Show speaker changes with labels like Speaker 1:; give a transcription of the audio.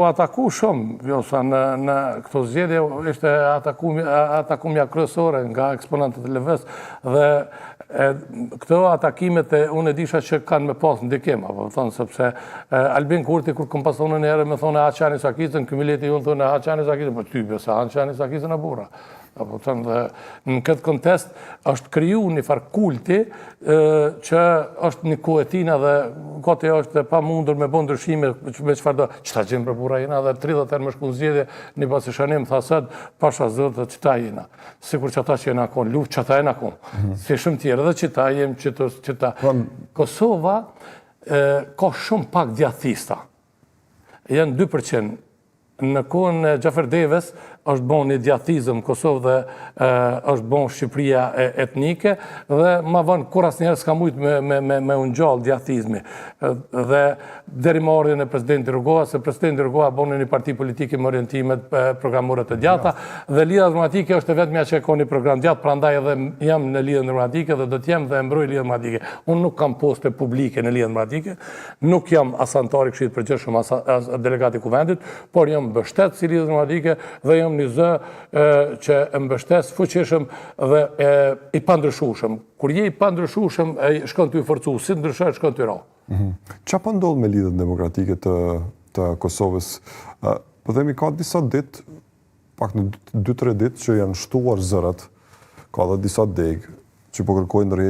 Speaker 1: Ataku shumë, në këto zgjedhje ishte atakumja kryesore nga eksponentët e LVS dhe këto atakimet unë e disha që kanë me pas ndikim, sepse Albin Kurti kur këm pas thonë njëherë me thonë Haqani Sakizën, këmileti unë thonë Haqani Sakizën, po ty bësa Haqani Sakizën e burra. Në këtë kontest është kriju një farë kulti që është një kuetina dhe kote është pa mundur me bon ndryshime me qëfar do qëta gjemë për bura jena dhe 30 herë me shku në zgjedhje një pasi shanim thased pasha zërë dhe qëta jena. Sikur që ata që jena konë, luft që ata jena konë. Si shumë tjere dhe qëta jem qëta. Kosova ka shumë pak djathista. Janë 2%. Në kohën e Gjafer Deves është bon një djathizëm Kosovë dhe është bon Shqipëria etnike dhe ma vënë kur asë njerë s'ka mujtë me unë gjallë djathizmi. Dhe deri më ardhjen e presidenti Rugova, se presidenti Rugova bon një parti politike më orientimet programurët e djata dhe Lidha Demokratike është e vetëmja që e ka një program djatë, prandaj edhe jam në Lidha Demokratike dhe do t'jem dhe mbroj Lidha Demokratike. Unë nuk kam poste publike në Lidha Demokratike, nuk jam as antari këshillit përgjithshëm as delegati kuvendit, por jam mbështet si Lidhë Demokratike dhe jam një zë që mbështet fuqishëm dhe i pandryshueshëm. Kur je i pandryshueshëm, shkon ty forcu, si ndryshon shkon ty ra.
Speaker 2: Qa po ndodh me Lidhën Demokratike të Kosovës? Po themi ka disa ditë, pak në 2-3 ditë që janë shtuar zërat, ka dhe disa degë që po kërkojnë ndërheqje